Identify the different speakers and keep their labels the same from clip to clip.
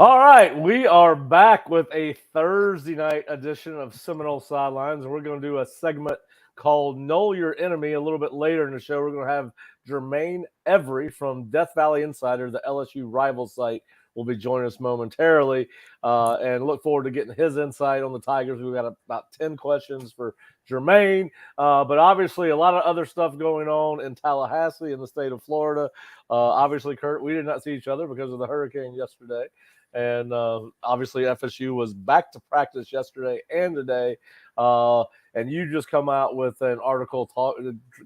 Speaker 1: All right, we are back with a Thursday night edition of Seminole Sidelines. We're going to do a segment called Know Your Enemy a little bit later in the show. We're going to have Jermaine Every from Death Valley Insider, the LSU rival site, will be joining us momentarily, and look forward to getting his insight on the Tigers. We've got about 10 questions for Jermaine, but obviously a lot of other stuff going on in Tallahassee in the state of Florida. Obviously, Kurt, we did not see each other because of the hurricane yesterday. And obviously, FSU was back to practice yesterday and today. And you just come out with an article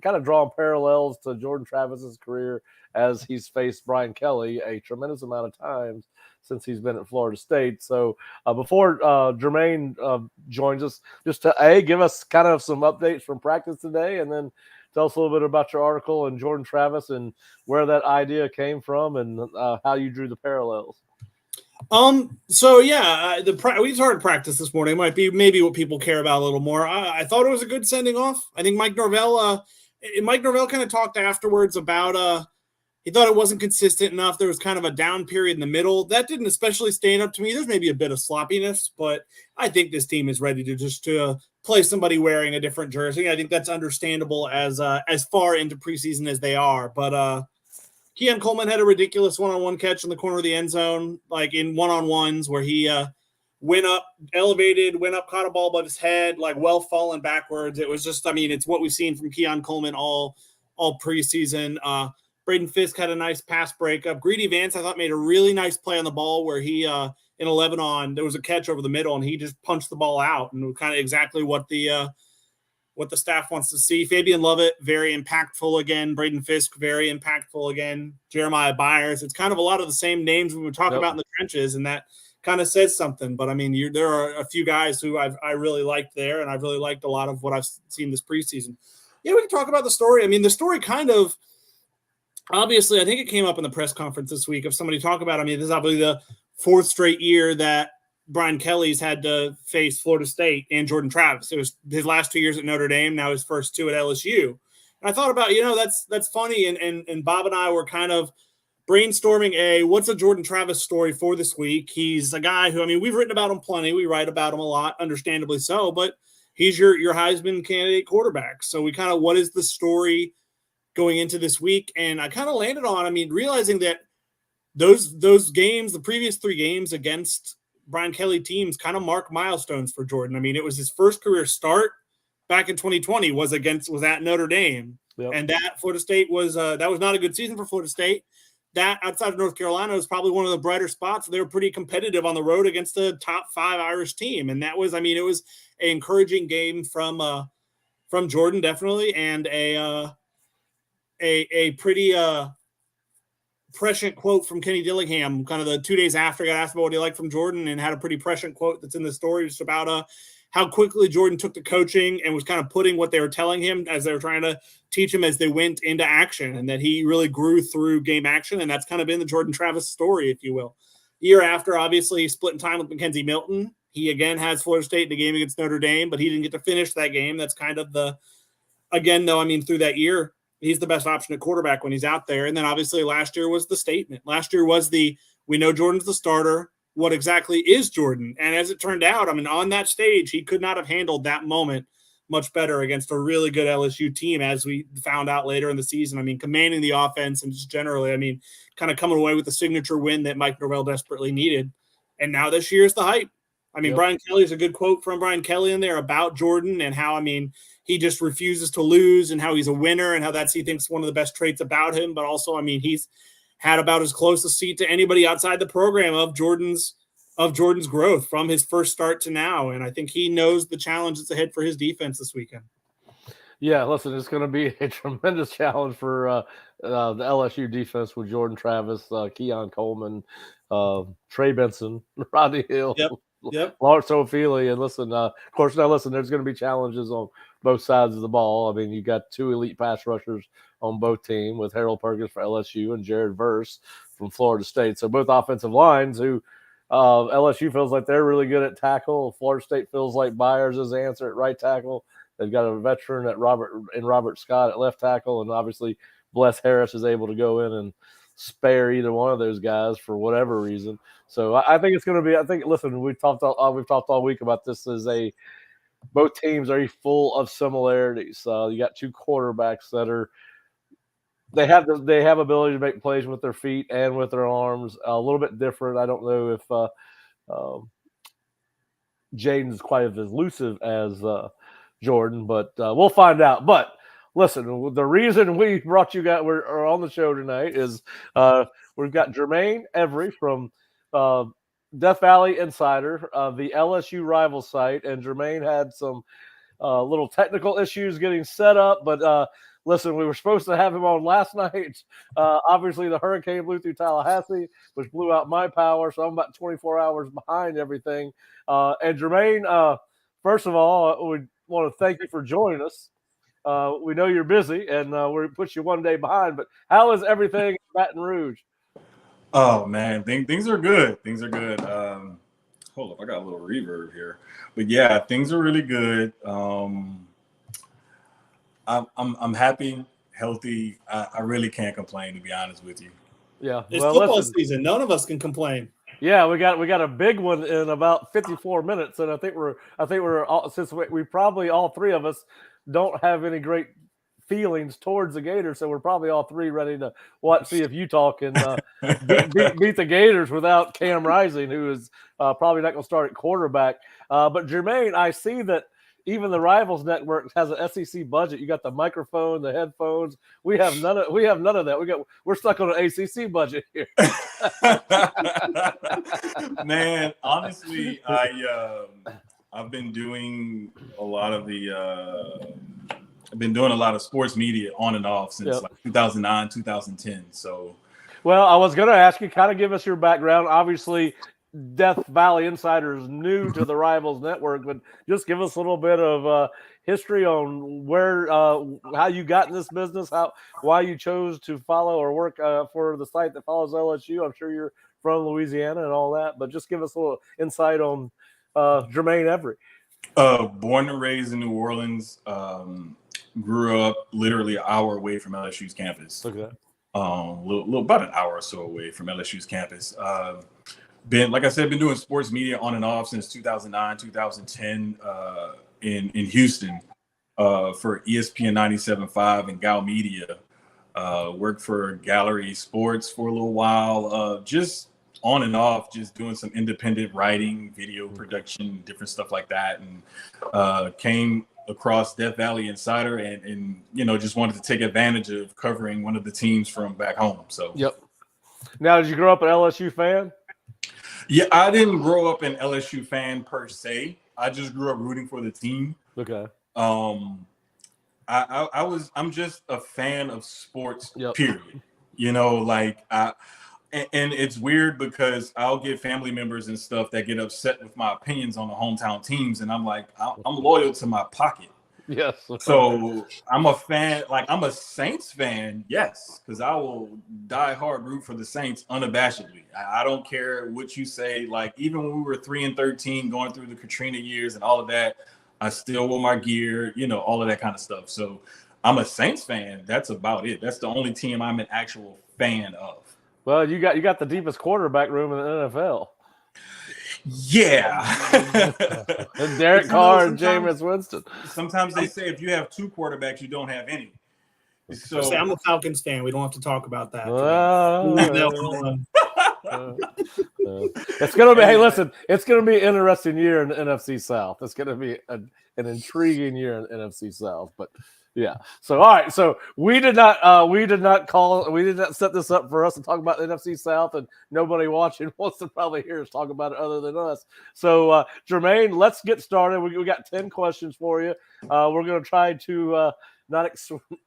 Speaker 1: kind of drawing parallels to Jordan Travis's career as he's faced Brian Kelly a tremendous amount of times since he's been at Florida State. So before Jermaine joins us, just to give us kind of some updates from practice today, and then tell us a little bit about your article and Jordan Travis and where that idea came from and how you drew the parallels.
Speaker 2: So yeah, we started practice this morning. It might be maybe what people care about a little more. I thought it was a good sending off. I think Mike Norvell kind of talked afterwards about he thought it wasn't consistent enough. There was kind of a down period in the middle. That didn't especially stand up to me. There's maybe a bit of sloppiness, but I think this team is ready to play somebody wearing a different jersey. I think that's understandable as far into preseason as they are. But Keon Coleman had a ridiculous one-on-one catch in the corner of the end zone, like in one-on-ones where he went up, caught a ball above his head, like well fallen backwards. It was just, I mean, it's what we've seen from Keon Coleman all preseason. Braden Fisk had a nice pass breakup. Greedy Vance, I thought, made a really nice play on the ball where he, in 11 on, there was a catch over the middle, and he just punched the ball out, and kind of exactly what the staff wants to see. Fabian Lovett, very impactful again. Braden Fisk, very impactful again. Jeremiah Byers. It's kind of a lot of the same names we were talking about in the trenches, and that kind of says something. But, I mean, there are a few guys who I really liked there, and I've really liked a lot of what I've seen this preseason. Yeah, we can talk about the story. I mean, the story kind of – obviously, I think it came up in the press conference this week of somebody talk about – I mean, this is obviously the fourth straight year that Brian Kelly's had to face Florida State and Jordan Travis. It was his last 2 years at Notre Dame, now his first two at LSU. And I thought about, that's funny. And Bob and I were kind of brainstorming what's a Jordan Travis story for this week. He's a guy who, I mean, we've written about him plenty. We write about him a lot, understandably so, but he's your Heisman candidate quarterback. So we kind of, what is the story going into this week? And I kind of landed on, I mean, realizing that those games, the previous three games against Brian Kelly teams kind of mark milestones for Jordan. I mean, it was his first career start back in 2020 was at Notre Dame. Yep. And that Florida State was that was not a good season for Florida State. That outside of North Carolina was probably one of the brighter spots. They were pretty competitive on the road against the top 5 Irish team. And that was, I mean, it was an encouraging game from Jordan, definitely. And a pretty prescient quote from Kenny Dillingham kind of the 2 days after I got asked about what he liked from Jordan, and had a pretty prescient quote that's in the story just about how quickly Jordan took to coaching and was kind of putting what they were telling him as they were trying to teach him as they went into action, and that he really grew through game action. And that's kind of been the Jordan Travis story, if you will. Year after, obviously, splitting time with Mackenzie Milton. He again has Florida State in the game against Notre Dame, but he didn't get to finish that game. That's kind of through that year, he's the best option at quarterback when he's out there. And then obviously last year was the statement. Last year was we know Jordan's the starter. What exactly is Jordan? And as it turned out, I mean, on that stage, he could not have handled that moment much better against a really good LSU team, as we found out later in the season. I mean, commanding the offense and just generally, I mean, kind of coming away with the signature win that Mike Norvell desperately needed. And now this year's the hype. I mean, Brian Kelly's a good quote from Brian Kelly in there about Jordan and how, I mean, he just refuses to lose and how he's a winner and how he thinks one of the best traits about him. But also, I mean, he's had about as close a seat to anybody outside the program of Jordan's growth from his first start to now. And I think he knows the challenge that's ahead for his defense this weekend.
Speaker 1: Yeah, listen, it's going to be a tremendous challenge for the LSU defense with Jordan Travis, Keon Coleman, Trey Benson, Rodney Hill, Lawrence O'Feely. And listen, of course, there's going to be challenges on both sides of the ball. I mean, you got two elite pass rushers on both teams with Harold Perkins for LSU and Jared Verse from Florida State. So both offensive lines who LSU feels like they're really good at tackle. Florida State feels like Byers is the answer at right tackle. They've got a veteran at Robert Scott at left tackle, and obviously Bless Harris is able to go in and spare either one of those guys for whatever reason. So I think it's going to be. I think. Listen, we've talked all week about this as both teams are full of similarities. You got two quarterbacks that are they have ability to make plays with their feet and with their arms. A little bit different. I don't know if Jaden's quite as elusive as Jordan, but we'll find out. But listen, the reason we brought you guys we're on the show tonight is we've got Jermaine Every from Death Valley Insider, the LSU rival site, and Jermaine had some little technical issues getting set up, but listen, we were supposed to have him on last night. Obviously, the hurricane blew through Tallahassee, which blew out my power, so I'm about 24 hours behind everything. And Jermaine, first of all, we want to thank you for joining us. We know you're busy, and we put you one day behind, but how is everything in Baton Rouge?
Speaker 3: Oh, man, things are good. Things are good. Hold up, I got a little reverb here. But, yeah, things are really good. I'm happy, healthy. I really can't complain, to be honest with you.
Speaker 1: Yeah,
Speaker 2: it's football season. None of us can complain.
Speaker 1: Yeah, we got a big one in about 54 minutes, and I think we're all, since we probably all three of us don't have any great feelings towards the Gators, so we're probably all three ready to see if Utah can beat the Gators without Cam Rising, who is probably not going to start at quarterback. But Jermaine, I see that even the Rivals Network has an SEC budget. You got the microphone, the headphones. We have none of that. We're stuck on an ACC budget here.
Speaker 3: Man, honestly, I've been doing a lot of I've been doing a lot of sports media on and off since like 2009, 2010. So,
Speaker 1: well, I was going to ask you, kind of give us your background. Obviously, Death Valley Insider is new to the Rivals Network, but just give us a little bit of history on where, how you got in this business, why you chose to follow or work for the site that follows LSU. I'm sure you're from Louisiana and all that, but just give us a little insight on Jermaine Every.
Speaker 3: Born and raised in New Orleans, grew up literally an hour away from LSU's campus.
Speaker 1: Okay.
Speaker 3: About an hour or so away from LSU's campus. Like I said, been doing sports media on and off since 2009, 2010 in Houston for ESPN 97.5 and Gal Media. Worked for Gallery Sports for a little while, just on and off, just doing some independent writing, video production, different stuff like that. And came across Death Valley Insider and just wanted to take advantage of covering one of the teams from back home. So,
Speaker 1: yep. Now, did you grow up an LSU fan?
Speaker 3: Yeah, I didn't grow up an LSU fan per se. I just grew up rooting for the team.
Speaker 1: Okay.
Speaker 3: I'm just a fan of sports, period. And it's weird because I'll get family members and stuff that get upset with my opinions on the hometown teams. And I'm like, I'm loyal to my pocket.
Speaker 1: Yes.
Speaker 3: So I'm a fan, I'm a Saints fan, yes, because I will die hard root for the Saints unabashedly. I don't care what you say. Like, even when we were 3-13 going through the Katrina years and all of that, I still wore my gear, all of that kind of stuff. So I'm a Saints fan. That's about it. That's the only team I'm an actual fan of.
Speaker 1: Well, you got the deepest quarterback room in the NFL.
Speaker 3: Yeah.
Speaker 1: And Derek Carr and Jameis Winston.
Speaker 3: Sometimes they say if you have two quarterbacks, you don't have any. So
Speaker 2: I'm a Falcons fan. We don't have to talk about that.
Speaker 1: It's gonna be. Hey, listen, it's gonna be an interesting year in the NFC South. It's gonna be an intriguing year in the NFC South. But yeah. So all right. So we did not set this up for us to talk about the NFC South, and nobody watching wants to probably hear us talk about it other than us. So Jermaine, let's get started. We got 10 questions for you. We're gonna try to not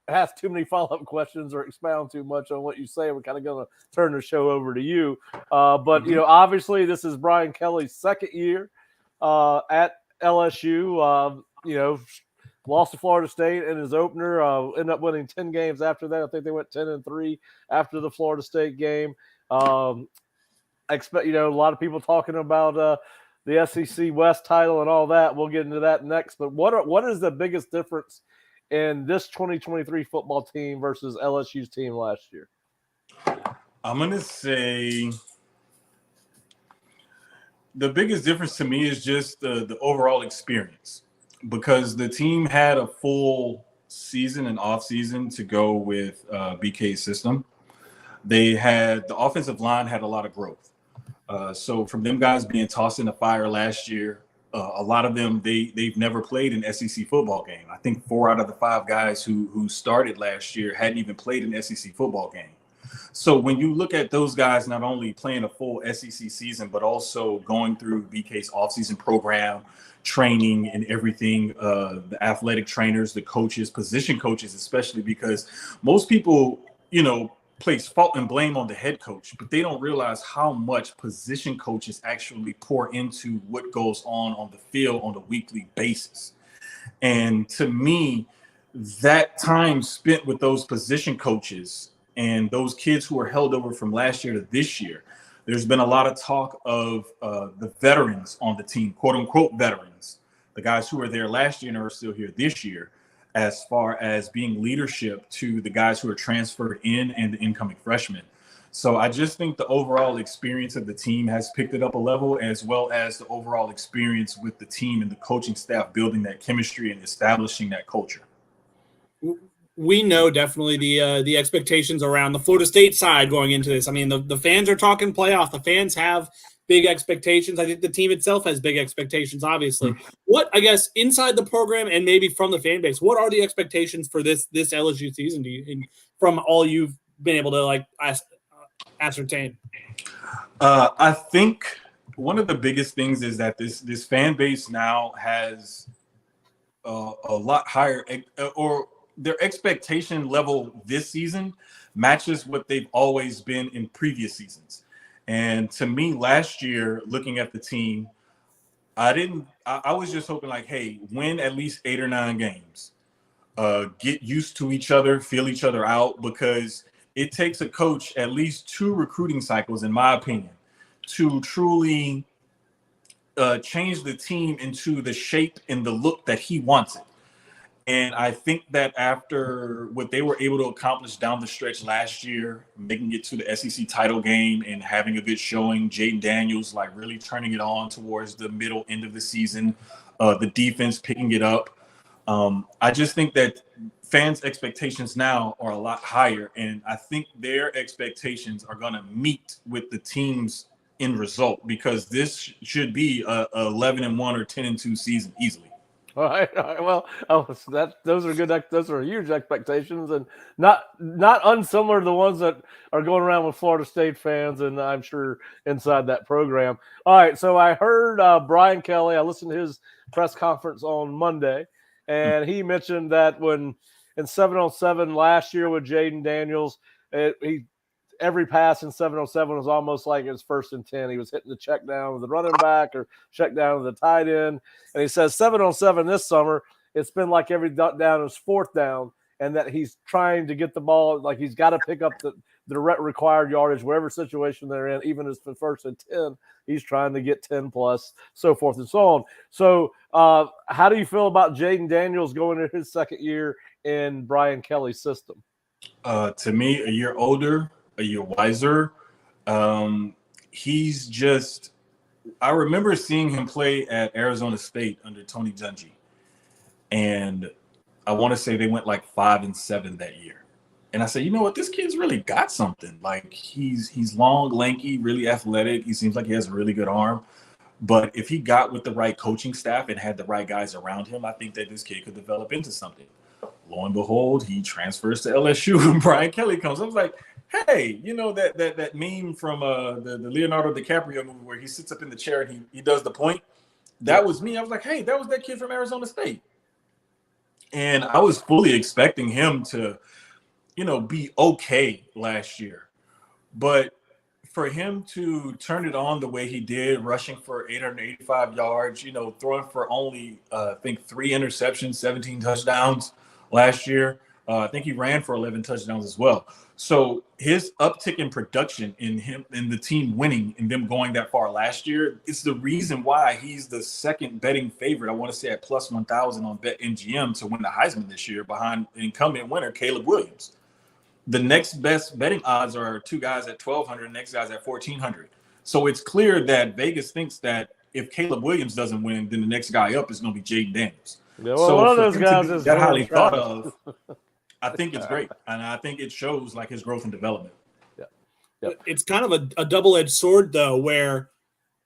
Speaker 1: ask too many follow-up questions or expound too much on what you say. We're kind of going to turn the show over to you. But, obviously this is Brian Kelly's second year at LSU. Lost to Florida State in his opener, ended up winning 10 games after that. I think they went 10-3 after the Florida State game. Expect, a lot of people talking about the SEC West title and all that. We'll get into that next. But what is the biggest difference in this 2023 football team versus LSU's team last year?
Speaker 3: I'm going to say the biggest difference to me is just the overall experience, because the team had a full season and off season to go with BK's system. The offensive line had a lot of growth. So from them guys being tossed in the fire last year, a lot of them, they've never played an SEC football game. I think 4 out of the 5 guys who started last year hadn't even played an SEC football game. So when you look at those guys not only playing a full SEC season, but also going through BK's offseason program, training and everything, the athletic trainers, the coaches, position coaches, especially, because most people, place fault and blame on the head coach, but they don't realize how much position coaches actually pour into what goes on the field on a weekly basis. And to me, that time spent with those position coaches and those kids who are held over from last year to this year, there's been a lot of talk of the veterans on the team, quote unquote veterans, the guys who were there last year and are still here this year, as far as being leadership to the guys who are transferred in and the incoming freshmen. So I just think the overall experience of the team has picked it up a level, as well as the overall experience with the team and the coaching staff building that chemistry and establishing that culture.
Speaker 2: We know definitely the expectations around the Florida State side going into this. I mean, the fans are talking playoff. The fans have big expectations. I think the team itself has big expectations, obviously. What, I guess, inside the program and maybe from the fan base, what are the expectations for this LSU season from all you've been able to ascertain?
Speaker 3: I think one of the biggest things is that this fan base now has a lot higher, or their expectation level this season matches what they've always been in previous seasons. And to me, last year, looking at the team, I was just hoping hey, win at least 8 or 9 games, get used to each other, feel each other out, because it takes a coach at least 2 recruiting cycles, in my opinion, to truly change the team into the shape and the look that he wants it. And I think that after what they were able to accomplish down the stretch last year, making it to the SEC title game and having a good showing, Jaden Daniels really turning it on towards the middle end of the season, the defense picking it up. I just think that fans' expectations now are a lot higher, and I think their expectations are going to meet with the team's end result, because this should be a 11-1 or 10-2 season easily.
Speaker 1: All right. Well, those are good. Those are huge expectations, and not unsimilar to the ones that are going around with Florida State fans, and I'm sure inside that program. All right. So I heard Brian Kelly. I listened to his press conference on Monday, and he mentioned that when in 7-on-7 last year with Jaden Daniels, every pass in 7-on-7 was almost like it was 1st and 10. He was hitting the check down with the running back or check down with the tight end. And he says 7-on-7 this summer, it's been like every down is 4th down, and that he's trying to get the ball, he's got to pick up the required yardage, whatever situation they're in, even if it's 1st and 10, he's trying to get 10 plus, so forth and so on. So how do you feel about Jaden Daniels going into his 2nd year in Brian Kelly's system?
Speaker 3: To me, a year older, a year wiser. He's just, I remember seeing him play at Arizona State under Tony Dungy, and I want to say they went 5-7 that year. And I said, you know what, this kid's really got something. He's long, lanky, really athletic. He seems like he has a really good arm. But if he got with the right coaching staff and had the right guys around him, I think that this kid could develop into something. Lo and behold, he transfers to LSU and Brian Kelly comes. I was like, hey, that meme from the Leonardo DiCaprio movie where he sits up in the chair and he does the point? That was me. I was like, hey, that was that kid from Arizona State. And I was fully expecting him to, be okay last year. But for him to turn it on the way he did, rushing for 885 yards, throwing for only, I think, 3 interceptions, 17 touchdowns last year. I think he ran for 11 touchdowns as well. So his uptick in production in him and the team winning and them going that far last year is the reason why he's the 2nd betting favorite, I want to say at plus 1,000 on BetMGM to win the Heisman this year behind incumbent winner Caleb Williams. the next best betting odds are two guys at 1,200, next guy's at 1,400. So it's clear that Vegas thinks that if Caleb Williams doesn't win, then the next guy up is going to be Jaden Daniels.
Speaker 1: Yeah, well,
Speaker 3: so
Speaker 1: one of
Speaker 3: for
Speaker 1: those
Speaker 3: him
Speaker 1: guys
Speaker 3: to be
Speaker 1: is
Speaker 3: that
Speaker 1: Jordan
Speaker 3: highly thought
Speaker 1: Travis.
Speaker 3: of, I think it's great, and I think it shows like his growth and development.
Speaker 2: Yeah. It's kind of a double-edged sword though, where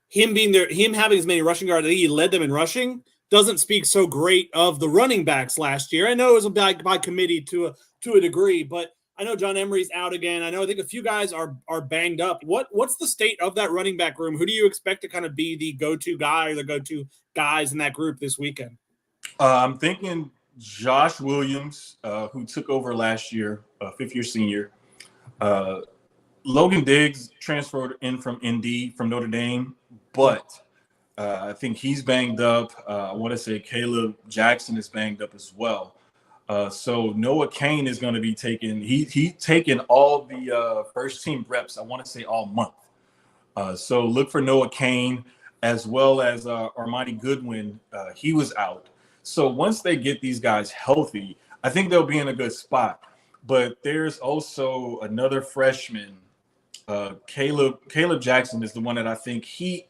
Speaker 2: him having as many rushing yards, he led them in rushing, doesn't speak so great of the running backs last year. I know it was by committee to a degree, but I know John Emery's out again. I think a few guys are banged up. What's the state of that running back room? Who do you expect to kind of be the go-to guy or the go-to guys in that group this weekend?
Speaker 3: I'm thinking Josh Williams, who took over last year, fifth-year senior. Logan Diggs transferred in from Indy, from Notre Dame, but I think he's banged up. I want to say Caleb Jackson is banged up as well. So Noah Kane is going to be taking. He taken all the first team reps. I want to say all month. So look for Noah Kane as well as Armani Goodwin. He was out. So once they get these guys healthy, I think they'll be in a good spot. But there's also another freshman, Caleb Jackson is the one that I think he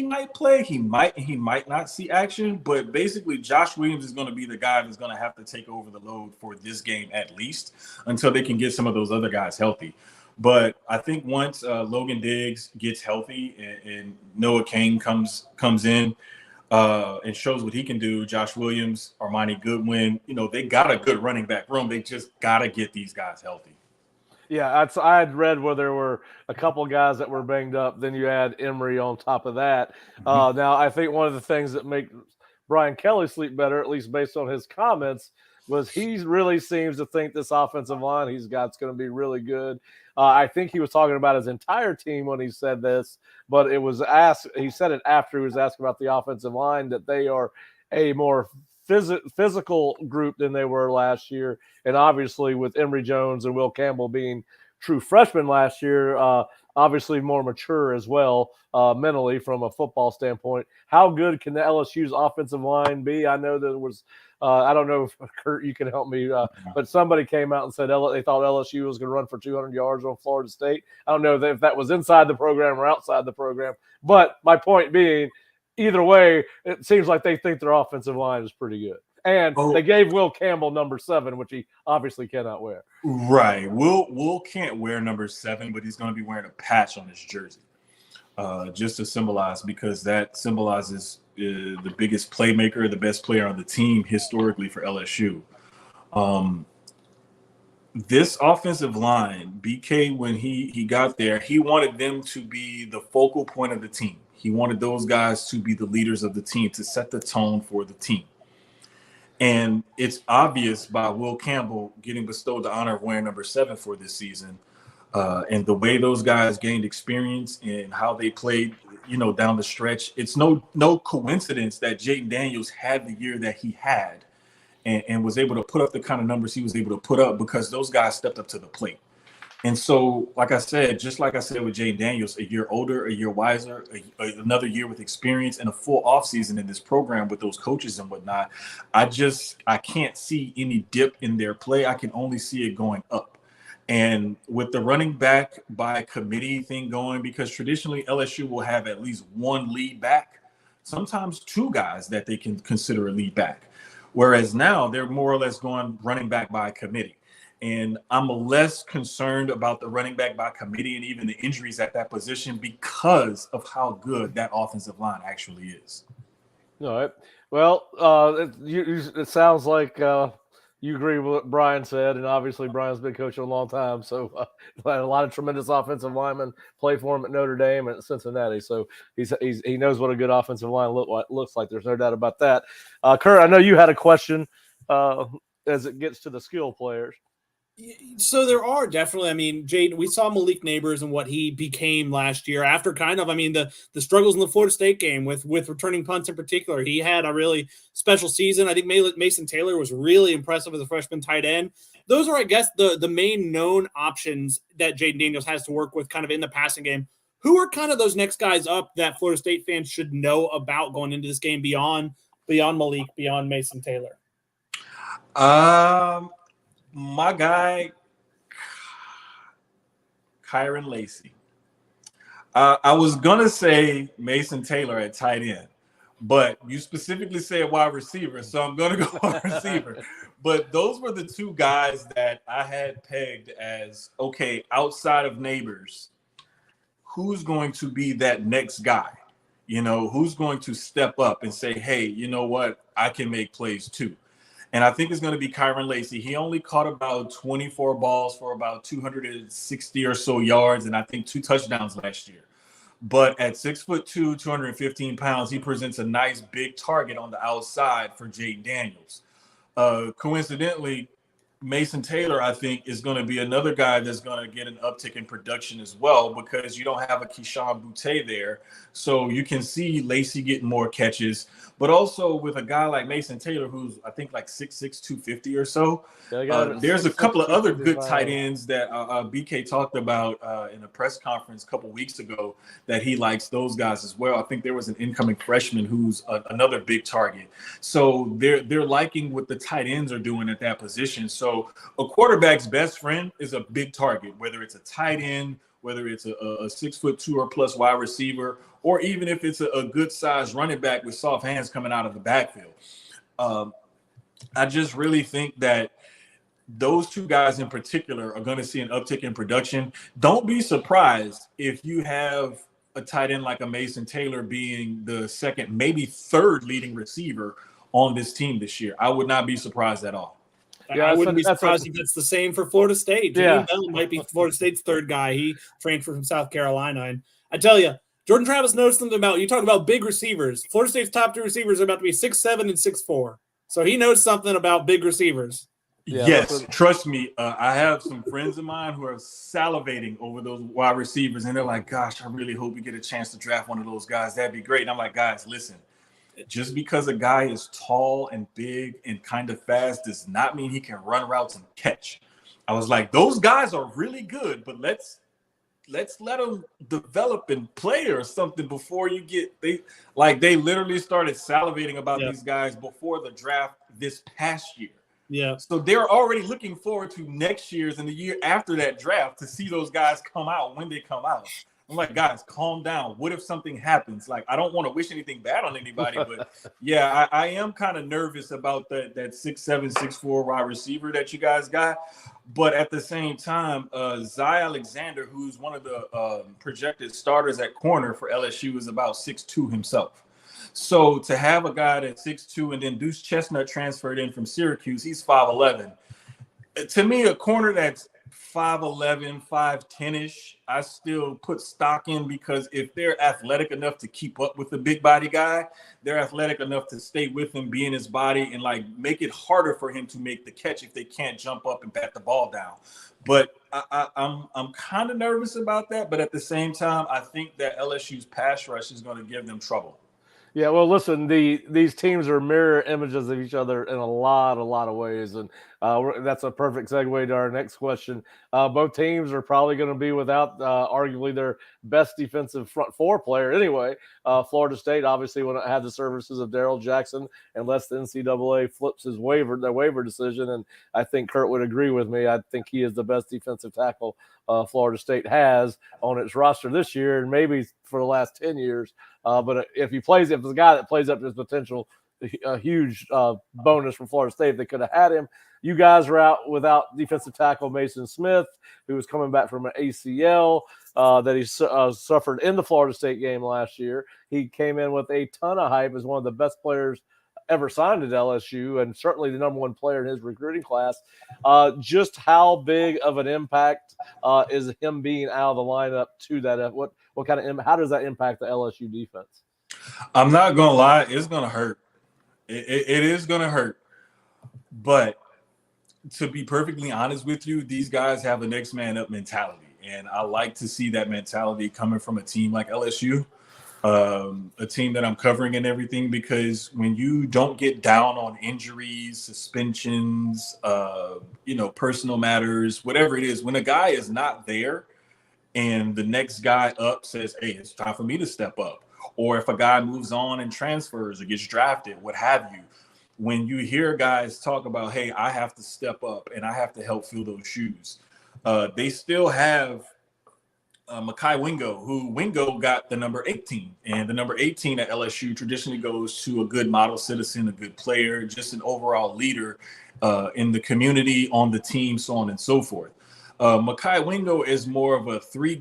Speaker 3: might play. He might not see action, but basically Josh Williams is going to be the guy that's going to have to take over the load for this game at least until they can get some of those other guys healthy. But I think once Logan Diggs gets healthy and Noah Kane comes in and shows what he can do, Josh Williams, Armani Goodwin, they got a good running back room. They just got to get these guys healthy.
Speaker 1: Yeah, I had read where there were a couple guys that were banged up. Then you add Emory on top of that. Now, I think one of the things that make Brian Kelly sleep better, at least based on his comments, was he really seems to think this offensive line he's got is going to be really good. I think he was talking about his entire team when he said this, but it was asked. He said it after he was asked about the offensive line, that they are a more physical group than they were last year. And obviously with Emory Jones and Will Campbell being true freshmen last year, obviously more mature as well mentally from a football standpoint. How good can the LSU's offensive line be? I know there was I don't know if Kurt, you can help me, but somebody came out and said they thought LSU was going to run for 200 yards on Florida State. I don't know if that was inside the program or outside the program, but my point being, either way, it seems like they think their offensive line is pretty good. And they gave Will Campbell number 7, which he obviously cannot wear.
Speaker 3: Right. Will can't wear number 7, but he's going to be wearing a patch on his jersey just to symbolize, because that symbolizes the biggest playmaker, the best player on the team historically for LSU. This offensive line, BK, when he got there, he wanted them to be the focal point of the team. He wanted those guys to be the leaders of the team, to set the tone for the team. And it's obvious by Will Campbell getting bestowed the honor of wearing number 7 for this season, and the way those guys gained experience and how they played, down the stretch. It's no coincidence that Jaden Daniels had the year that he had and was able to put up the kind of numbers he was able to put up, because those guys stepped up to the plate. And so, just like I said with Jaden Daniels, a year older, a year wiser, another year with experience, and a full offseason in this program with those coaches and whatnot, I can't see any dip in their play. I can only see it going up. And with the running back by committee thing going, because traditionally LSU will have at least one lead back, sometimes 2 guys that they can consider a lead back. Whereas now they're more or less going running back by committee. And I'm less concerned about the running back by committee and even the injuries at that position, because of how good that offensive line actually is. All
Speaker 1: right. Well, it sounds like you agree with what Brian said, and obviously Brian's been coaching a long time, so a lot of tremendous offensive linemen play for him at Notre Dame and at Cincinnati, so he knows what a good offensive line looks like. There's no doubt about that. Kurt, I know you had a question as it gets to the skill players.
Speaker 2: So there are definitely, Jade, we saw Malik Neighbors and what he became last year after the struggles in the Florida State game with returning punts in particular. He had a really special season. I think Mason Taylor was really impressive as a freshman tight end. Those are, I guess, the main known options that Jaden Daniels has to work with kind of in the passing game. Who are kind of those next guys up that Florida State fans should know about going into this game beyond Malik, beyond Mason Taylor?
Speaker 3: My guy, Kyron Lacey. I was gonna say Mason Taylor at tight end, but you specifically said wide receiver, so I'm gonna go wide receiver. But those were the two guys that I had pegged as, okay, outside of Neighbors, who's going to be that next guy? You know, who's going to step up and say, hey, you know what? I can make plays too. And I think it's going to be Kyron Lacey. He only caught about 24 balls for about 260 or so yards, and I think 2 touchdowns last year. But at 6'2", 215 pounds, he presents a nice big target on the outside for Jade Daniels. Coincidentally, Mason Taylor, I think, is going to be another guy that's going to get an uptick in production as well, because you don't have a Keyshawn Boutte there. So you can see Lacey getting more catches, but also with a guy like Mason Taylor, who's I think like 6'6", 250 or so. There's a couple of other good tight ends that BK talked about in a press conference a couple weeks ago that he likes those guys as well. I think there was an incoming freshman who's another big target. So they're liking what the tight ends are doing at that position. So a quarterback's best friend is a big target, whether it's a tight end, whether it's a 6'2" or plus wide receiver, or even if it's a good sized running back with soft hands coming out of the backfield. I just really think that those two guys in particular are going to see an uptick in production. Don't be surprised if you have a tight end like a Mason Taylor being the second, maybe third leading receiver on this team this year. I would not be surprised at all.
Speaker 2: Yeah, I wouldn't be surprised if it's the same for Florida State. Jermaine Bell might be Florida State's third guy. He transferred from South Carolina. And I tell you, Jordan Travis knows something about, you talk about big receivers. Florida State's top 2 receivers are about to be 6'7" and 6'4". So he knows something about big receivers.
Speaker 3: Yeah, yes, trust me. I have some friends of mine who are salivating over those wide receivers, and they're like, gosh, I really hope we get a chance to draft one of those guys. That'd be great. And I'm like, guys, listen, just because a guy is tall and big and kind of fast does not mean he can run routes and catch. I was like, those guys are really good, but let's let them develop and play or something before you get they literally started salivating about these guys before the draft this past year.
Speaker 2: Yeah.
Speaker 3: So they're already looking forward to next year's and the year after that draft to see those guys come out when they come out. I'm like, guys, calm down. What if something happens? Like, I don't want to wish anything bad on anybody, but yeah, I am kind of nervous about that 6'7", 6'4" wide receiver that you guys got. But at the same time, Zy Alexander, who's one of the projected starters at corner for LSU, is about 6'2" himself. So to have a guy that's 6'2", and then Deuce Chestnut transferred in from Syracuse, he's 5'11". To me, a corner that's 5'11", 5'10"-ish, I still put stock in, because if they're athletic enough to keep up with the big body guy, they're athletic enough to stay with him, be in his body, and like make it harder for him to make the catch if they can't jump up and bat the ball down. But I'm kind of nervous about that. But at the same time, I think that LSU's pass rush is going to give them trouble.
Speaker 1: Yeah, well, listen, these teams are mirror images of each other in a lot of ways, and that's a perfect segue to our next question. Both teams are probably going to be without arguably their best defensive front 4 player anyway. Florida State obviously wouldn't have the services of Darrell Jackson unless the NCAA flips their waiver decision, and I think Kurt would agree with me. I think he is the best defensive tackle Florida State has on its roster this year, and maybe for the last 10 years. But if the guy that plays up to his potential, a huge bonus from Florida State. They could have had him. You guys are out without defensive tackle Mason Smith, who was coming back from an ACL that he suffered in the Florida State game last year. He came in with a ton of hype as one of the best players ever signed at LSU, and certainly the number 1 player in his recruiting class. Just how big of an impact is him being out of the lineup to that? What kind of how does that impact the LSU defense?
Speaker 3: I'm not gonna lie, it's gonna hurt. It is gonna hurt. But to be perfectly honest with you, these guys have a next man up mentality, and I like to see that mentality coming from a team like LSU. A team that I'm covering and everything, because when you don't get down on injuries, suspensions, personal matters, whatever it is, when a guy is not there and the next guy up says, hey, it's time for me to step up, or if a guy moves on and transfers or gets drafted, what have you, when you hear guys talk about, hey, I have to step up and I have to help fill those shoes, they still have Mekhi Wingo, who Wingo got the number 18. And the number 18 at LSU traditionally goes to a good model citizen, a good player, just an overall leader in the community, on the team, so on and so forth. Mekhi Wingo is more of a three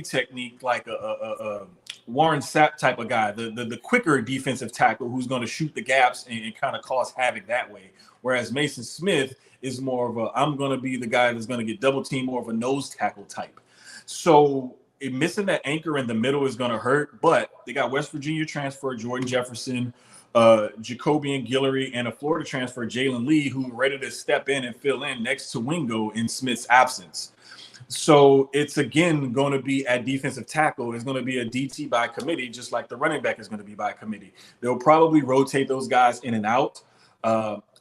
Speaker 3: technique, like a Warren Sapp type of guy, the quicker defensive tackle who's going to shoot the gaps and kind of cause havoc that way. Whereas Mason Smith is more of a, I'm going to be the guy that's going to get double team, more of a nose tackle type. So missing that anchor in the middle is going to hurt, but they got West Virginia transfer Jordan Jefferson, Jacobian Guillory, and a Florida transfer Jalen Lee, who are ready to step in and fill in next to Wingo in Smith's absence. So it's again going to be at defensive tackle. It's going to be a DT by committee, just like the running back is going to be by committee. They'll probably rotate those guys in and out.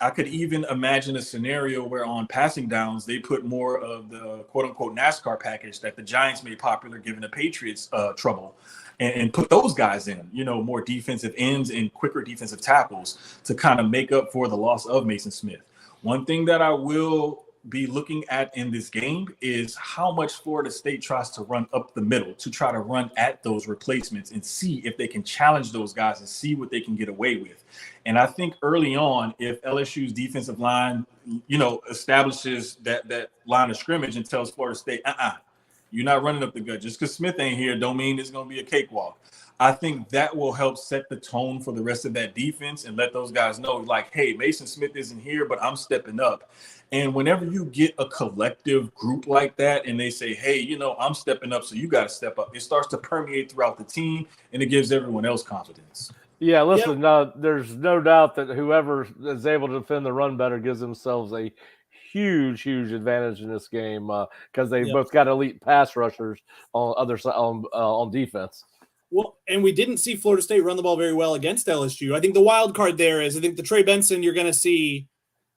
Speaker 3: I could even imagine a scenario where on passing downs, they put more of the quote unquote NASCAR package that the Giants made popular, giving the Patriots trouble, and put those guys in, more defensive ends and quicker defensive tackles to kind of make up for the loss of Mason Smith. One thing that I will be looking at in this game is how much Florida State tries to run up the middle to try to run at those replacements and see if they can challenge those guys and see what they can get away with. And I think early on, if LSU's defensive line, establishes that line of scrimmage and tells Florida State, you're not running up the gut. Just because Smith ain't here don't mean it's going to be a cakewalk. I think that will help set the tone for the rest of that defense and let those guys know, like, hey, Mason Smith isn't here, but I'm stepping up. And whenever you get a collective group like that and they say, hey, I'm stepping up, so you got to step up, it starts to permeate throughout the team and it gives everyone else confidence.
Speaker 1: Yeah, listen, there's no doubt that whoever is able to defend the run better gives themselves a huge advantage in this game because they both got elite pass rushers on other side on defense.
Speaker 2: Well, and we didn't see Florida State run the ball very well against LSU. I think the wild card there is, I think the Trey Benson you're going to see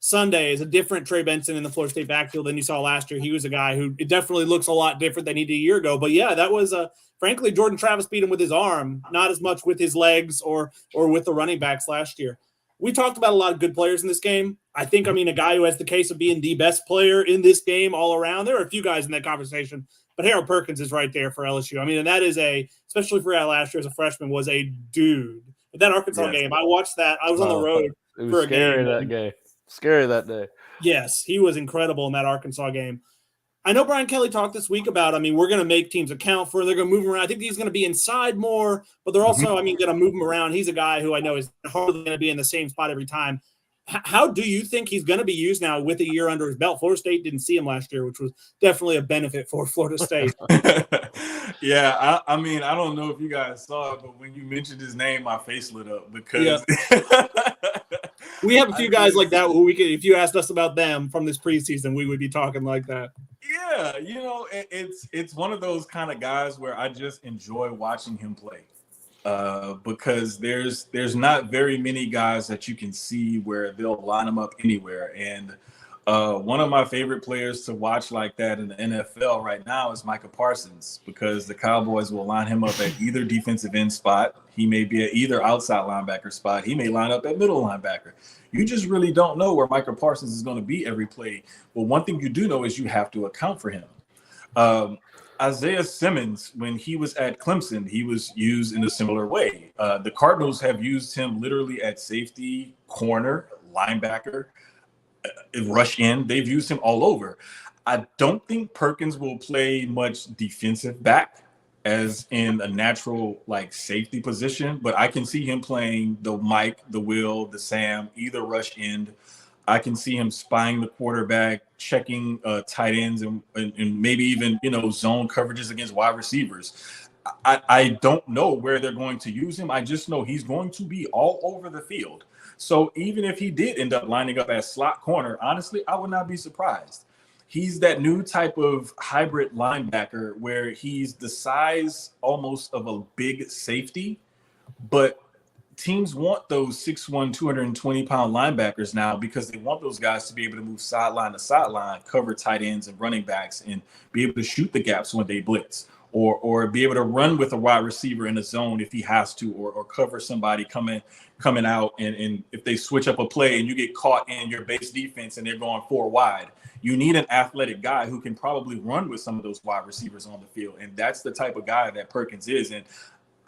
Speaker 2: Sunday is a different Trey Benson in the Florida State backfield than you saw last year. He was a guy who it definitely looks a lot different than he did a year ago. But yeah, that was frankly, Jordan Travis beat him with his arm, not as much with his legs or with the running backs last year. We talked about a lot of good players in this game. I think, a guy who has the case of being the best player in this game all around. There are a few guys in that conversation, but Harold Perkins is right there for LSU. And that is especially for last year as a freshman, was a dude. But that Arkansas game, I watched that. I was on the road for a game.
Speaker 1: Scary that day.
Speaker 2: Yes, he was incredible in that Arkansas game. I know Brian Kelly talked this week about, we're going to make teams account for, they're going to move him around. I think he's going to be inside more, but they're also, going to move him around. He's a guy who I know is hardly going to be in the same spot every time. How do you think he's going to be used now with a year under his belt? Florida State didn't see him last year, which was definitely a benefit for Florida State.
Speaker 3: Yeah, I don't know if you guys saw it, but when you mentioned his name, my face lit up because
Speaker 2: we have a few guys like that who we could, if you asked us about them from this preseason, we would be talking like that.
Speaker 3: Yeah, it's one of those kind of guys where I just enjoy watching him play. Because there's not very many guys that you can see where they'll line them up anywhere. And one of my favorite players to watch like that in the NFL right now is Micah Parsons, because the Cowboys will line him up at either defensive end spot. He may be at either outside linebacker spot. He may line up at middle linebacker. You just really don't know where Micah Parsons is going to be every play. Well, one thing you do know is you have to account for him. Isaiah Simmons, when he was at Clemson, he was used in a similar way. The Cardinals have used him literally at safety, corner, linebacker, rush in. They've used him all over. I don't think Perkins will play much defensive back as in a natural safety position, but I can see him playing the Mike, the Will, the Sam, either rush end. I can see him spying the quarterback, checking tight ends, and maybe even zone coverages against wide receivers. I don't know where they're going to use him. I just know he's going to be all over the field. So even if he did end up lining up as slot corner, honestly, I would not be surprised. He's that new type of hybrid linebacker where he's the size almost of a big safety, but teams want those 6'1", 220-pound linebackers now because they want those guys to be able to move sideline to sideline, cover tight ends and running backs, and be able to shoot the gaps when they blitz. or be able to run with a wide receiver in a zone if he has to, or cover somebody coming out. And if they switch up a play and you get caught in your base defense and they're going 4 wide, you need an athletic guy who can probably run with some of those wide receivers on the field. And that's the type of guy that Perkins is. And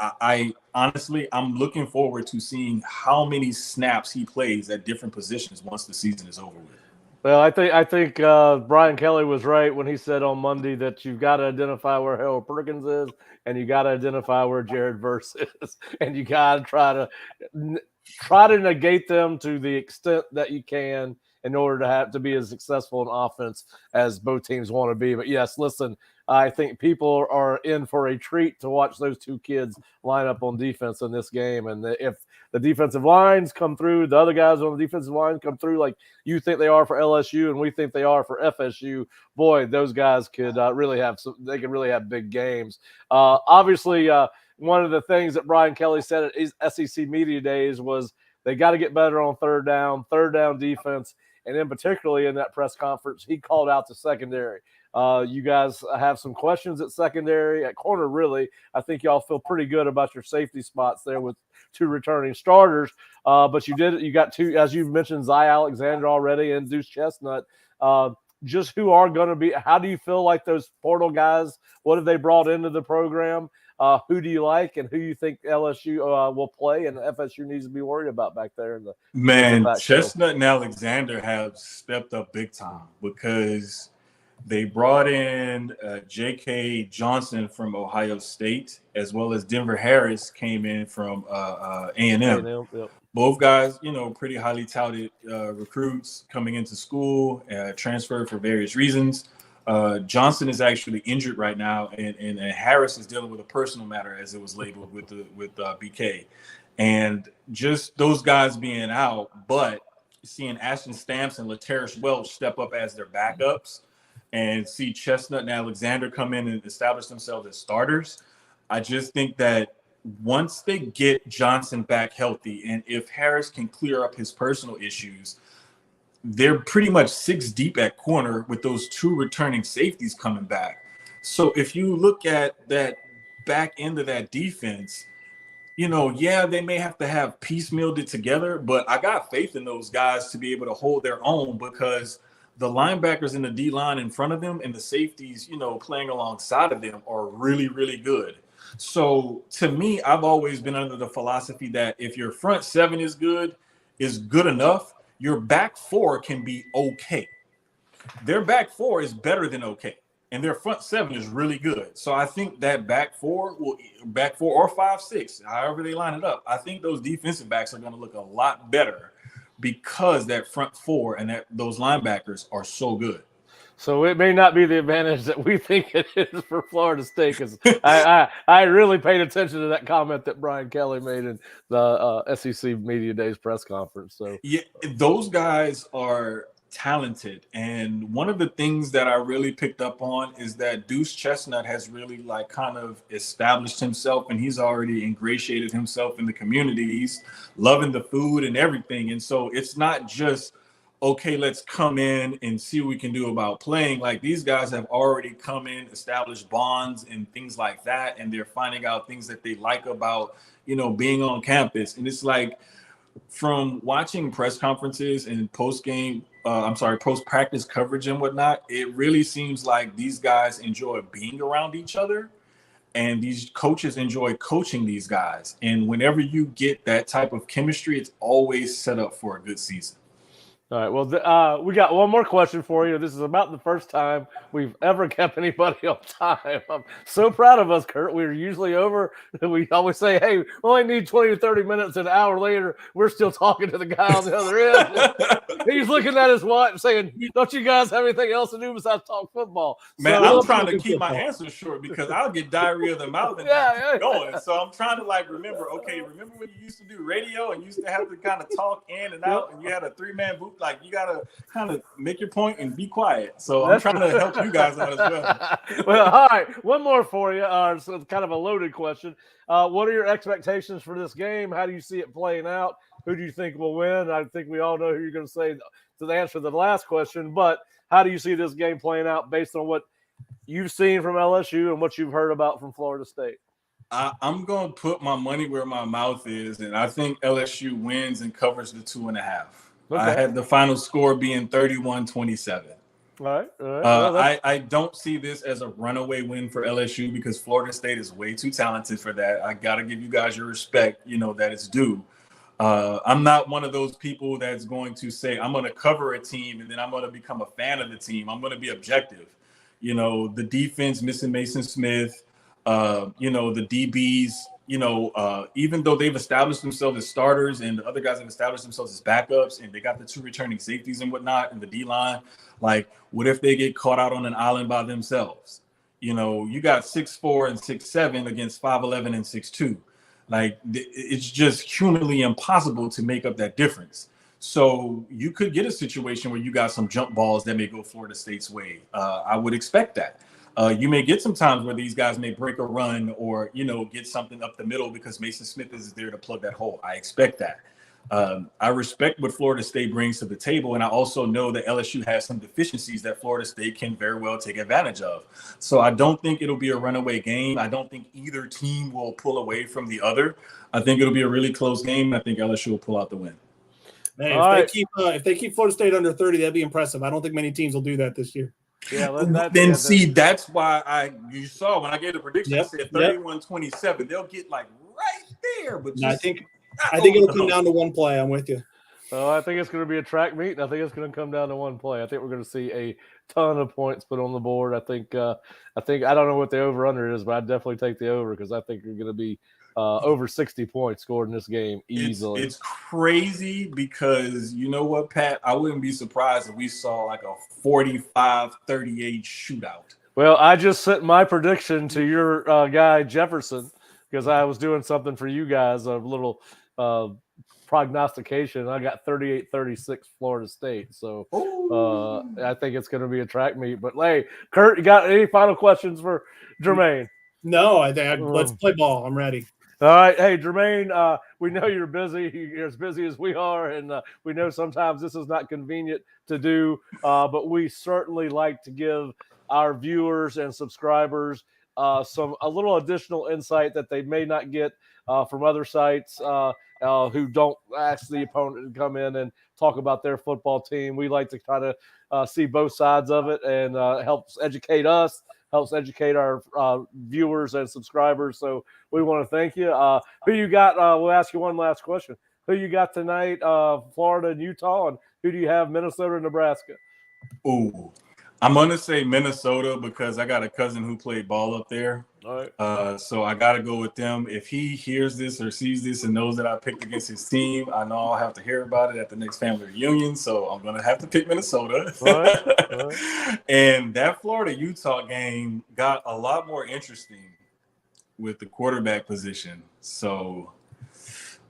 Speaker 3: I honestly, I'm looking forward to seeing how many snaps he plays at different positions once the season is over with.
Speaker 1: Well, I think Brian Kelly was right when he said on Monday that you've got to identify where Harold Perkins is, and you got to identify where Jared Verse is, and you got to try to negate them to the extent that you can in order to be as successful in offense as both teams want to be. But yes, listen, I think people are in for a treat to watch those two kids line up on defense in this game. And if the defensive lines come through, the other guys on the defensive line come through like you think they are for LSU and we think they are for FSU, boy, those guys could really have big games. Obviously, one of the things that Brian Kelly said at his SEC Media Days was they got to get better on third down defense. And then particularly in that press conference, he called out the secondary. You guys have some questions at secondary, at corner, really. I think y'all feel pretty good about your safety spots there with 2 returning starters. But you got 2, as you mentioned, Zy Alexander already and Deuce Chestnut. Just who are going to be, how do you feel like those portal guys, what have they brought into the program? Who do you like and who you think LSU will play and FSU needs to be worried about back there in the
Speaker 3: Chestnut and Alexander have stepped up big time because they brought in J.K. Johnson from Ohio State, as well as Denver Harris came in from A&M.
Speaker 1: Yep.
Speaker 3: Both guys, pretty highly touted recruits coming into school, transferred for various reasons. Johnson is actually injured right now, and Harris is dealing with a personal matter, as it was labeled with BK. And just those guys being out, but seeing Ashton Stamps and LaTerrish Welch step up as their backups and see Chestnut and Alexander come in and establish themselves as starters, I just think that once they get Johnson back healthy, and if Harris can clear up his personal issues, they're pretty much 6 deep at corner with those 2 returning safeties coming back. So if you look at that back end of that defense, they may have to have piecemealed it together, but I got faith in those guys to be able to hold their own because the linebackers in the D-line in front of them and the safeties, playing alongside of them are really, really good. So to me, I've always been under the philosophy that if your front 7 is good enough, your back 4 can be okay. Their back 4 is better than okay, and their front 7 is really good. So I think that back 4 or 5, 6, however they line it up, I think those defensive backs are going to look a lot better because that front 4 and those linebackers are so good.
Speaker 1: So it may not be the advantage that we think it is for Florida State, because I really paid attention to that comment that Brian Kelly made in the SEC Media Days press conference. So
Speaker 3: yeah, those guys are talented, and one of the things that I really picked up on is that Deuce Chestnut has really kind of established himself, and he's already ingratiated himself in the community. He's loving the food and everything, and so it's not just okay, let's come in and see what we can do about playing. Like, these guys have already come in, established bonds and things like that, and they're finding out things that they like about, being on campus. And it's like, from watching press conferences and post-practice coverage and whatnot, it really seems like these guys enjoy being around each other, and these coaches enjoy coaching these guys. And whenever you get that type of chemistry, it's always set up for a good season.
Speaker 1: All right. Well, we got one more question for you. This is about the first time we've ever kept anybody on time. I'm so proud of us, Kurt. We're usually over. We always say, hey, we only need 20 to 30 minutes. An hour later, we're still talking to the guy on the other end. He's looking at his watch saying, don't you guys have anything else to do besides talk football?
Speaker 3: Man, so, I'm trying to keep my answers short because I'll get diarrhea of the mouth and keep going. So I'm trying to remember when you used to do radio and you used to have to kind of talk in and out and you had a 3-man booth? You got to kind of make your point and be quiet. So I'm trying to help you guys out as well.
Speaker 1: Well, all right. One more for you. So it's kind of a loaded question. What are your expectations for this game? How do you see it playing out? Who do you think will win? I think we all know who you're going to say to the answer to the last question. But how do you see this game playing out based on what you've seen from LSU and what you've heard about from Florida State?
Speaker 3: I'm going to put my money where my mouth is, and I think LSU wins and covers the 2.5.
Speaker 1: Okay.
Speaker 3: I had the final score being 31-27.
Speaker 1: All right. Well,
Speaker 3: I don't see this as a runaway win for LSU because Florida State is way too talented for that. I got to give you guys your respect, that it's due. I'm not one of those people that's going to say I'm going to cover a team and then I'm going to become a fan of the team. I'm going to be objective. The defense missing Mason Smith, the DBs, even though they've established themselves as starters and the other guys have established themselves as backups and they got the 2 returning safeties and whatnot and the D-line, like what if they get caught out on an island by themselves? You got 6'4" and 6'7" against 5'11" and 6'2". Like it's just humanly impossible to make up that difference. So you could get a situation where you got some jump balls that may go Florida State's way. I would expect that. You may get some times where these guys may break a run or, get something up the middle because Mason Smith is there to plug that hole. I expect that. I respect what Florida State brings to the table. And I also know that LSU has some deficiencies that Florida State can very well take advantage of. So I don't think it'll be a runaway game. I don't think either team will pull away from the other. I think it'll be a really close game. I think LSU will pull out the win.
Speaker 2: Man, if they keep Florida State under 30, that'd be impressive. I don't think many teams will do that this year.
Speaker 1: Yeah,
Speaker 3: that's why you saw when I gave the prediction, I said 31-27. They'll get like right there, but
Speaker 2: I think it'll come down to one play. I'm with you.
Speaker 1: I think it's going to be a track meet, and I think it's going to come down to one play. I think we're going to see a ton of points put on the board. I think I don't know what the over/under is, but I'd definitely take the over because I think you're going to be over 60 points scored in this game easily.
Speaker 3: It's crazy because you know what, Pat? I wouldn't be surprised if we saw like a 45-38 shootout.
Speaker 1: Well, I just sent my prediction to your guy Jefferson because I was doing something for you guys, a little prognostication. I got 38-36 Florida State. So I think it's going to be a track meet. But, hey, Kurt, you got any final questions for Jermaine?
Speaker 2: No, let's play ball. I'm ready.
Speaker 1: All right. Hey, Jermaine, we know you're busy. You're as busy as we are, and we know sometimes this is not convenient to do, but we certainly like to give our viewers and subscribers a little additional insight that they may not get from other sites who don't ask the opponent to come in and talk about their football team. We like to try to see both sides of it and helps educate us, helps educate our viewers and subscribers. So we want to thank you. Who you got? We'll ask you one last question. Who you got tonight, Florida and Utah, and who do you have, Minnesota and Nebraska?
Speaker 3: Ooh, I'm going to say Minnesota because I got a cousin who played ball up there.
Speaker 1: All right.
Speaker 3: So I got to go with them. If he hears this or sees this and knows that I picked against his team, I know I'll have to hear about it at the next family reunion. So I'm going to have to pick Minnesota.
Speaker 1: All right.
Speaker 3: And that Florida-Utah game got a lot more interesting with the quarterback position. So,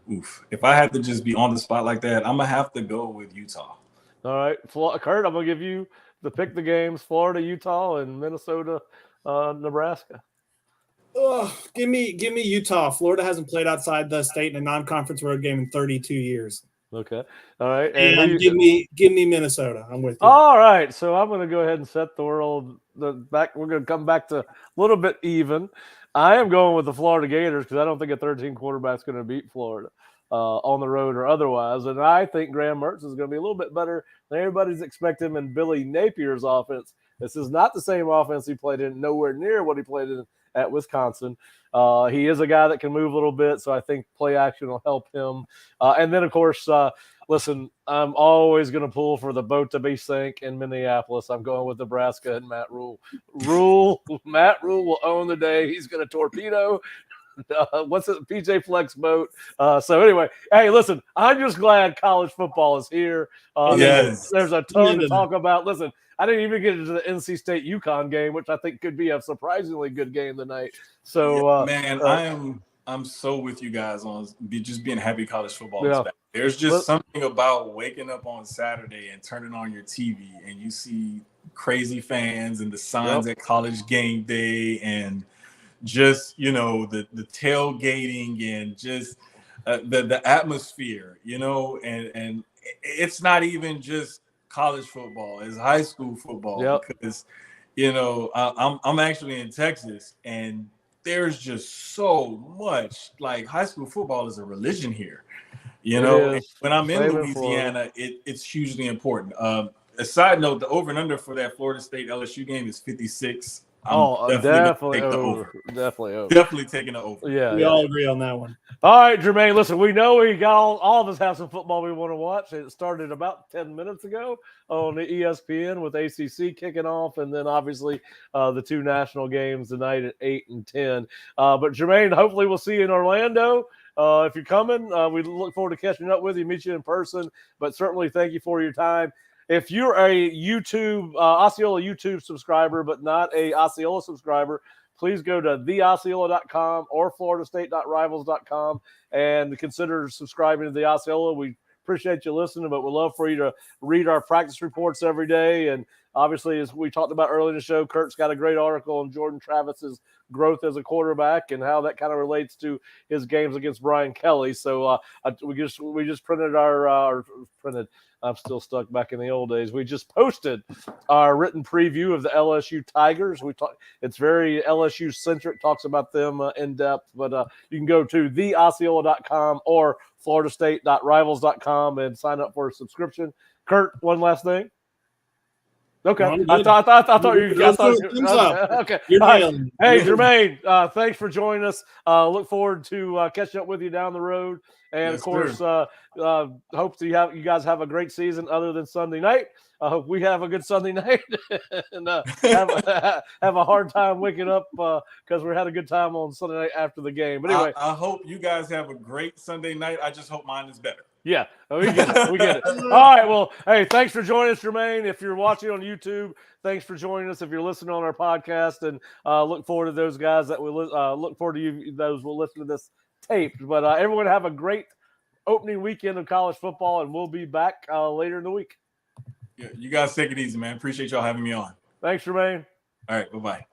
Speaker 3: if I had to just be on the spot like that, I'm going to have to go with Utah.
Speaker 1: All right. Kurt, I'm going to give you the pick the games, Florida, Utah, and Minnesota, Nebraska.
Speaker 2: Give me Utah. Florida hasn't played outside the state in a non-conference road game in 32 years.
Speaker 1: Okay. All right.
Speaker 2: And give me Minnesota. I'm with you.
Speaker 1: All right. So I'm going to go ahead and set the world back. We're going to come back to a little bit even. I am going with the Florida Gators because I don't think a 13 quarterback is going to beat Florida on the road or otherwise. And I think Graham Mertz is going to be a little bit better than everybody's expecting in Billy Napier's offense. This is not the same offense he played in, nowhere near what he played in at Wisconsin. He is a guy that can move a little bit, so I think play action will help him. And then, of course, listen, I'm always going to pull for the boat to be sank in Minneapolis. I'm going with Nebraska and Matt Rule. Matt Rule will own the day. He's going to torpedo. What's it? PJ Flex boat. So anyway, hey, listen, I'm just glad college football is here.
Speaker 3: Yes.
Speaker 1: There's a ton to talk about. Listen, I didn't even get into the NC State UConn game, which I think could be a surprisingly good game tonight. So,
Speaker 3: I'm so with you guys on just being happy college football is back. There's just something about waking up on Saturday and turning on your TV and you see crazy fans and the signs at college game day and just, the tailgating and just the atmosphere, and it's not even just college football, it's high school football because I'm actually in Texas, and there's just so much. Like, high school football is a religion here. And when I'm in Louisiana, it's hugely important. A side note: the over and under for that Florida State LSU game is 56.
Speaker 1: Definitely
Speaker 3: take the
Speaker 1: over. Definitely over.
Speaker 3: Definitely taking the over.
Speaker 1: Yeah,
Speaker 2: we all agree on that one.
Speaker 1: All right, Jermaine. Listen, we know we got all of us have some football we want to watch. It started about 10 minutes ago on the ESPN with ACC kicking off, and then obviously the two national games tonight at 8 and 10. But Jermaine, hopefully we'll see you in Orlando. If you're coming, we look forward to catching up with you, meet you in person. But certainly, thank you for your time. If you're a Osceola YouTube subscriber, but not a Osceola subscriber, please go to theosceola.com or floridastate.rivals.com and consider subscribing to the Osceola. We appreciate you listening, but we'd love for you to read our practice reports every day. And obviously, as we talked about earlier in the show, Kurt's got a great article on Jordan Travis's growth as a quarterback and how that kind of relates to his games against Brian Kelly. So we just printed I'm still stuck back in the old days. We just posted our written preview of the LSU Tigers. It's very LSU centric, talks about them in depth, but you can go to theosceola.com or floridastate.rivals.com and sign up for a subscription. Kurt, one last thing. Okay. I thought you guys okay. Right. Hey, Jermaine, thanks for joining us. Look forward to catching up with you down the road. And yes, of course, hope you guys have a great season other than Sunday night. I hope we have a good Sunday night and have a hard time waking up because we had a good time on Sunday night after the game. But anyway,
Speaker 3: I hope you guys have a great Sunday night. I just hope mine is better.
Speaker 1: Yeah, we get it. We get it. All right. Well, hey, thanks for joining us, Jermaine. If you're watching on YouTube, thanks for joining us. If you're listening on our podcast, and look forward to those guys that will look forward to you. Those will listen to this tape. But everyone have a great opening weekend of college football, and we'll be back later in the week.
Speaker 3: Yeah, you guys take it easy, man. Appreciate y'all having me on.
Speaker 1: Thanks, Jermaine.
Speaker 3: All right. Bye-bye.